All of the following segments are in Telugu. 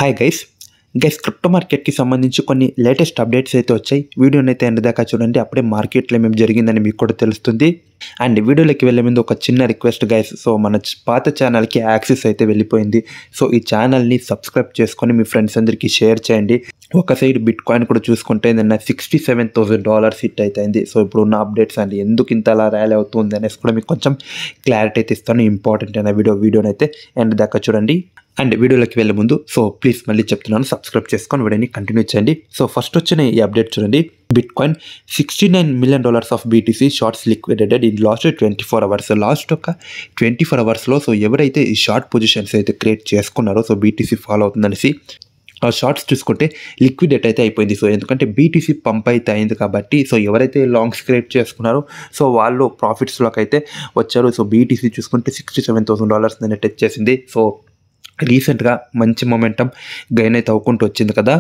హాయ్ గైస్ క్రిప్టో మార్కెట్కి సంబంధించి కొన్ని లేటెస్ట్ అప్డేట్స్ అయితే వచ్చాయి. వీడియోని అయితే ఎండ్ దాకా చూడండి, అప్పుడే మార్కెట్లో ఏమేమి జరిగిందని మీకు కూడా తెలుస్తుంది. అండ్ వీడియోలోకి వెళ్ళే ముందు ఒక చిన్న రిక్వెస్ట్ గైస్, సో మన పాత ఛానల్కి యాక్సెస్ అయితే వెళ్ళిపోయింది. సో ఈ ఛానల్ని సబ్స్క్రైబ్ చేసుకొని మీ ఫ్రెండ్స్ అందరికీ షేర్ చేయండి. ఒక సైడ్ బిట్ కాయిన్ కూడా చూసుకుంటే నిన్న $67,000 హిట్ అవుతుంది. సో ఇప్పుడు ఉన్న అప్డేట్స్ అండి, ఎందుకు ఇంత అలా ర్యాలీ అవుతుంది అనేసి కూడా మీకు కొంచెం క్లారిటీ అయితే ఇస్తాను. ఇంపార్టెంట్ అయిన వీడియోని అయితే ఎండ్ దాకా చూడండి. అండ్ వీడియోలోకి వెళ్ళే ముందు సో ప్లీజ్ మళ్ళీ చెప్తున్నాను, సబ్స్క్రైబ్ చేసుకొని వీడియోని కంటిన్యూ చేయండి. సో ఫస్ట్ వచ్చిన ఈ అప్డేట్ చూడండి. Bitcoin $69 million of BTC shorts liquidated in last 24 hours. Last ఒక 24 hours సో ఎవరైతే ఈ షార్ట్ పొజిషన్స్ అయితే క్రియేట్ చేసుకున్నారో, సో BTC ఫాలో అవుతుందనేసి ఆ షార్ట్స్ చూసుకుంటే లిక్విడేట్ అయితే అయిపోయింది. సో ఎందుకంటే BTC పంప్ అయితే అయింది కాబట్టి, సో ఎవరైతే లాంగ్స్ క్రియేట్ చేసుకున్నారో సో వాళ్ళు ప్రాఫిట్స్లోకి అయితే వచ్చారు. సో BTC చూసుకుంటే $67,000 నేను టచ్ చేసింది. సో రీసెంట్గా మంచి మొమెంటం గైన్ అయితే అవ్వకుంటూ వచ్చింది కదా.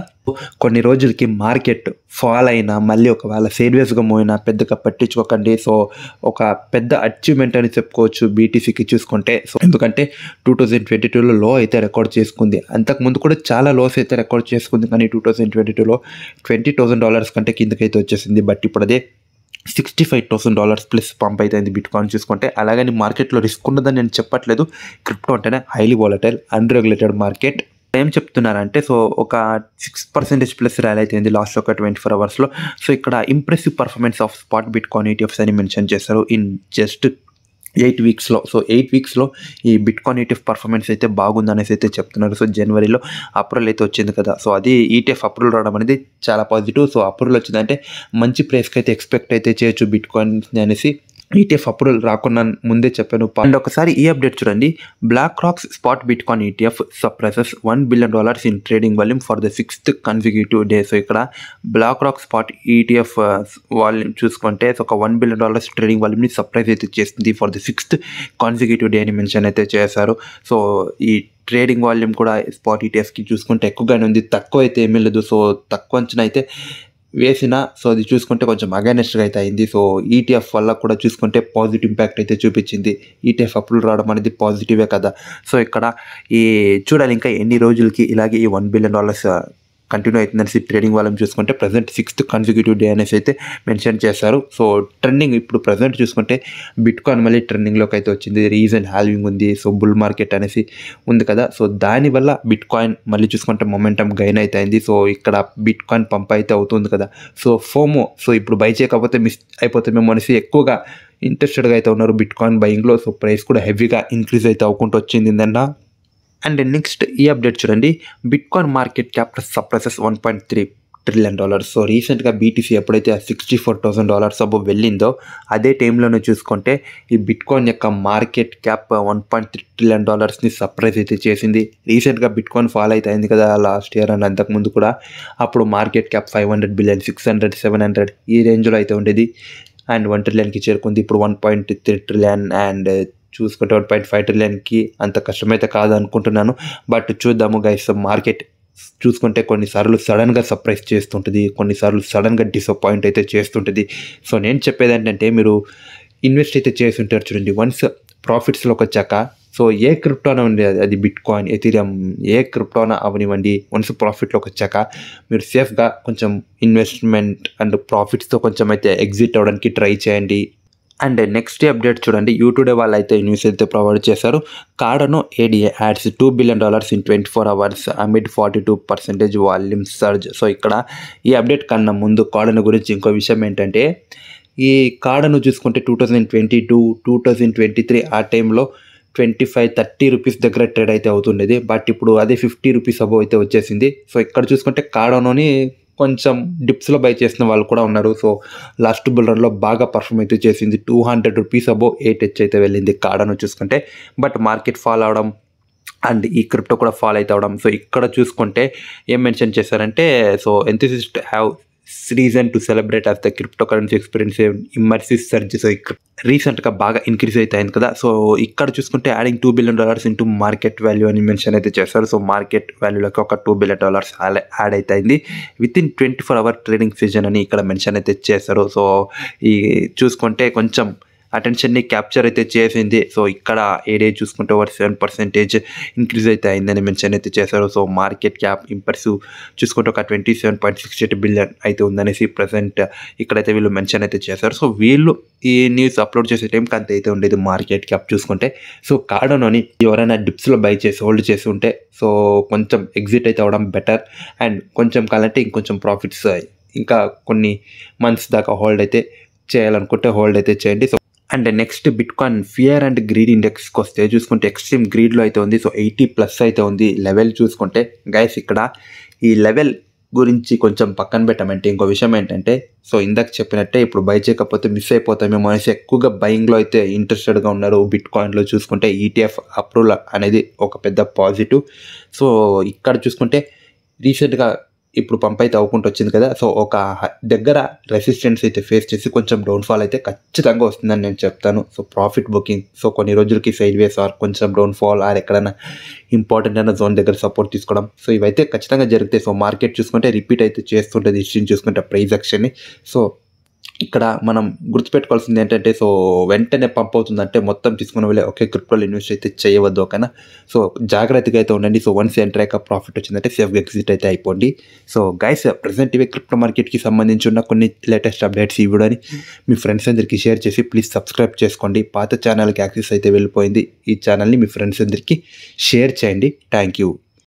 కొన్ని రోజులకి మార్కెట్ ఫాల్ అయినా మళ్ళీ ఒకవేళ సైడ్వేస్గా మోయినా పెద్దగా పట్టించుకోకండి. సో ఒక పెద్ద అచీవ్మెంట్ అని చెప్పుకోవచ్చు BTCకి చూసుకుంటే. సో ఎందుకంటే 2022లో లో అయితే రికార్డ్ చేసుకుంది. అంతకుముందు కూడా చాలా లోస్ అయితే రికార్డ్ చేసుకుంది, కానీ 2022లో $20,000 కంటే కిందకైతే వచ్చేసింది. బట్ ఇప్పుడు అదే $65,000 ప్లస్ పంప్ అయితే బిట్ కాయిన్ చూసుకుంటే. అలాగని మార్కెట్లో రిస్క్ ఉన్నదని నేను చెప్పట్లేదు. క్రిప్టో అంటేనే హైలీ వాలటైల్ అన్రెగ్యులేటెడ్ మార్కెట్. ఏం చెప్తున్నారంటే సో ఒక 6% ప్లస్ ర్యాలీ అయితే లాస్ట్ ఒక 24 hours. సో ఇక్కడ impressive performance of spot bit coin ETFs అని మెన్షన్ చేశారు in just 8 weeks. So 8 weeks ఈ బిట్ కాయిన్ ETF పర్ఫార్మెన్స్ అయితే బాగుందనేసి అయితే చెప్తున్నారు. సో జనవరిలో అప్రూవల్ అయితే వచ్చింది కదా. సో అది ETF అప్రూవల్ రావడం అనేది చాలా పాజిటివ్. సో అప్రూవల్ వచ్చిందంటే మంచి ప్రైస్కి అయితే ఎక్స్పెక్ట్ అయితే చేయొచ్చు బిట్ కాయిన్ అనేసి. ETF అప్రూవల్ రాకుండా ముందే చెప్పాను. అండ్ ఒకసారి ఈ అప్డేట్ చూడండి. BlackRock's spot bitcoin ETF surpasses $1 billion in trading volume for the 6th consecutive day. So ఇక్కడ BlackRock spot ETF volume చూసుకుంటే ఒక $1 billion ట్రేడింగ్ వాల్యూమ్ని సప్రైజ్ అయితే చేస్తుంది for the 6th consecutive day అని మెన్షన్ అయితే చేశారు. సో ఈ ట్రేడింగ్ వాల్యూమ్ కూడా స్పాట్ ETFకి చూసుకుంటే ఎక్కువగానే ఉంది, తక్కువ అయితే ఏమీ లేదు. సో తక్కువ అంచనా అయితే వేసిన సో అది చూసుకుంటే కొంచెం అగైనెస్ట్గా అయితే అయింది. సో ETF వల్ల కూడా చూసుకుంటే పాజిటివ్ ఇంపాక్ట్ అయితే చూపించింది. ETF అప్రూవల్ రావడం అనేది పాజిటివే కదా. సో ఇక్కడ ఈ చూడాలి ఇంకా ఎన్ని రోజులకి ఇలాగే ఈ $1 billion కంటిన్యూ అవుతుందనేసి ట్రేడింగ్ వాళ్ళని చూసుకుంటే ప్రజెంట్ 6th consecutive డే అనేసి అయితే మెన్షన్ చేశారు. సో ట్రెండింగ్ ఇప్పుడు ప్రజెంట్ చూసుకుంటే బిట్ కాయిన్ మళ్ళీ ట్రెండింగ్లోకి అయితే వచ్చింది. రీజన్ హాల్వింగ్ ఉంది, సో బుల్ మార్కెట్ అనేసి ఉంది కదా. సో దానివల్ల బిట్ కాయిన్ మళ్ళీ చూసుకుంటే మొమెంటం గైన్ అయితే అయింది. సో ఇక్కడ బిట్ కాయిన్ పంప్ అయితే అవుతుంది కదా. సో ఫోమో సో ఇప్పుడు బై చేయకపోతే మిస్ అయిపోతామేమో అనేసి ఎక్కువగా ఇంట్రెస్టెడ్గా అయితే ఉన్నారు బిట్ కాయిన్ బయింగ్లో. సో ప్రైస్ కూడా హెవీగా ఇంక్రీజ్ అయితే అవ్వకుంటూ వచ్చింది నిన్న. అండ్ నెక్స్ట్ ఈ అప్డేట్ చూడండి. Bit coin market cap suppresses $1.3 trillion. So రీసెంట్గా BTC ఎప్పుడైతే $64,000 అబవ్ వెళ్ళిందో అదే టైంలోనే చూసుకుంటే ఈ బిట్ కాయిన్ యొక్క మార్కెట్ క్యాప్ $1.3 trillion సప్రైజ్ అయితే చేసింది. రీసెంట్గా బిట్ కాయిన్ ఫాల్ అయితే అయింది కదా లాస్ట్ ఇయర్ అండ్ అంతకుముందు కూడా. అప్పుడు మార్కెట్ క్యాప్ 500 billion, 600, 700 ఈ రేంజ్లో అయితే ఉండేది అండ్ 1 trillion చేరుకుంది. ఇప్పుడు 1.3 trillion అండ్ చూసుకుంటే 1.5 trillion అంత కష్టమైతే కాదనుకుంటున్నాను. బట్ చూద్దాము గైస్. మార్కెట్ చూసుకుంటే కొన్నిసార్లు సడన్గా సర్ప్రైజ్ చేస్తుంటుంది, కొన్నిసార్లు సడన్గా డిసప్పాయింట్ అయితే చేస్తుంటుంది. సో నేను చెప్పేది ఏంటంటే మీరు ఇన్వెస్ట్ అయితే చేస్తుంటారు చూడండి. వన్స్ ప్రాఫిట్స్లోకి వచ్చాక సో ఏ క్రిప్టోనా ఉండే అది బిట్ కాయిన్, ఎథీరియం, ఏ క్రిప్టోనా అవనివ్వండి, వన్స్ ప్రాఫిట్లోకి వచ్చాక మీరు సేఫ్గా కొంచెం ఇన్వెస్ట్మెంట్ అండ్ ప్రాఫిట్స్తో కొంచెం అయితే ఎగ్జిట్ అవ్వడానికి ట్రై చేయండి. అండ్ నెక్స్ట్ అప్డేట్ చూడండి. యూటుడే వాళ్ళు అయితే న్యూస్ అయితే ప్రొవైడ్ చేశారు. Cardano ADA ads $2 billion in 24 hours amid 42% volume surge. So ఇక్కడ ఈ అప్డేట్ కన్నా ముందు కార్డనో గురించి ఇంకో విషయం ఏంటంటే ఈ కార్డనో చూసుకుంటే 2022, 2023 ఆ టైంలో 25-30 రూపీస్ దగ్గర ట్రేడ్ అయితే అవుతుండేది. బట్ ఇప్పుడు అదే 50 రూపీస్ అబవ్ అయితే వచ్చేసింది. సో ఇక్కడ చూసుకుంటే కార్డనోని కొంచెం డిప్స్లో బై చేసిన వాళ్ళు కూడా ఉన్నారు. సో లాస్ట్ బుల్ రన్లో బాగా పర్ఫామ్ అయితే చేసింది. 200 రూపీస్ అబోవ్ 8H అయితే వెళ్ళింది కార్డనో చూసుకుంటే. బట్ మార్కెట్ ఫాల్ అవడం అండ్ ఈ క్రిప్టో కూడా ఫాల్ అయితే అవడం. సో ఇక్కడ చూసుకుంటే ఏం మెన్షన్ చేశారంటే so enthusiast have reason to celebrate as the cryptocurrency experience immersive surge. So రీసెంట్గా బాగా ఇంక్రీజ్ అయితే అయింది కదా. సో ఇక్కడ చూసుకుంటే adding $2 billion into market value అని మెన్షన్ అయితే చేస్తారు. సో మార్కెట్ వాల్యూలోకి ఒక $2 billion యాడ్ అయితే అయింది with in 24 hour trading season అని ఇక్కడ మెన్షన్ అయితే చేస్తారు. సో ఈ చూసుకుంటే కొంచెం అటెన్షన్ని క్యాప్చర్ అయితే చేసింది. సో ఇక్కడ ఏడే చూసుకుంటే ఓవర్ 7% ఇంక్రీజ్ అయితే అయిందని మెన్షన్ అయితే చేశారు. సో మార్కెట్ క్యాప్ ఇంప్రెసివ్ చూసుకుంటే ఒక 27.68 బిలియన్ అయితే ఉందనేసి ప్రజెంట్ ఇక్కడైతే వీళ్ళు మెన్షన్ అయితే చేశారు. సో వీళ్ళు ఈ న్యూస్ అప్లోడ్ చేసే టైంకి అంత అయితే ఉండేది మార్కెట్ క్యాప్ చూసుకుంటే. సో కార్డోనోని ఎవరైనా డిప్స్లో బై చేసి హోల్డ్ చేసి ఉంటే సో కొంచెం ఎగ్జిట్ అయితే అవ్వడం బెటర్. అండ్ కొంచెం కావాలంటే ఇంకొంచెం ప్రాఫిట్స్ ఇంకా కొన్ని మంత్స్ దాకా హోల్డ్ అయితే చేయాలనుకుంటే హోల్డ్ అయితే చేయండి. So and next bitcoin fear and greed ఇండెక్స్కి వస్తే చూసుకుంటే ఎక్స్ట్రీమ్ గ్రీడ్లో అయితే ఉంది. సో 80+ అయితే ఉంది లెవెల్ చూసుకుంటే. గైస్ ఇక్కడ ఈ లెవెల్ గురించి కొంచెం పక్కన పెట్టమంటే ఇంకో విషయం ఏంటంటే సో ఇందాక చెప్పినట్టే ఇప్పుడు బై చేయకపోతే మిస్ అయిపోతామేమో అనేసి ఎక్కువగా బయింగ్లో అయితే ఇంట్రెస్టెడ్గా ఉన్నారు. బిట్కాయిన్లో చూసుకుంటే ETF అప్రూవల్ అనేది ఒక పెద్ద పాజిటివ్. సో ఇక్కడ చూసుకుంటే రీసెంట్గా ఇప్పుడు పంప్ అయితే అవ్వకుండా వచ్చింది కదా. సో ఒక దగ్గర రెసిస్టెన్స్ అయితే ఫేస్ చేసి కొంచెం డౌన్ఫాల్ అయితే ఖచ్చితంగా వస్తుందని నేను చెప్తాను. సో ప్రాఫిట్ బుకింగ్ సో కొన్ని రోజులకి సైడ్ వేస్ ఆర్ కొంచెం డౌన్ఫాల్ ఆర్ ఎక్కడైనా ఇంపార్టెంట్ అయిన జోన్ దగ్గర సపోర్ట్ తీసుకోవడం సో ఇవైతే ఖచ్చితంగా జరుగుతాయి. సో మార్కెట్ చూసుకుంటే రిపీట్ అయితే చేస్తుంటుంది హిస్టరీని చూసుకుంటే ప్రైస్ యాక్షన్ని. సో ఇక్కడ మనం గుర్తుపెట్టుకోవాల్సింది ఏంటంటే సో వెంటనే పంప్ అవుతుందంటే మొత్తం తీసుకున్న వెళ్ళి ఒకే క్రిప్టోలో ఇన్వెస్ట్ అయితే చేయవద్దు ఓకేనా. సో జాగ్రత్తగా అయితే ఉండండి. సో వన్స్ ఎంటర్ అయ్యాక ప్రాఫిట్ వచ్చిందంటే సేఫ్గా ఎగ్జిట్ అయితే అయిపోండి. సో గైస్ ప్రజెంట్ ఇవే క్రిప్టో మార్కెట్కి సంబంధించి ఉన్న కొన్ని లేటెస్ట్ అప్డేట్స్ ఈ వీడియోని మీ ఫ్రెండ్స్ అందరికీ షేర్ చేసి ప్లీజ్ సబ్స్క్రైబ్ చేసుకోండి. పాత ఛానల్కి యాక్సెస్ అయితే వెళ్ళిపోయింది. ఈ ఛానల్ని మీ ఫ్రెండ్స్ అందరికీ షేర్ చేయండి. Thank you.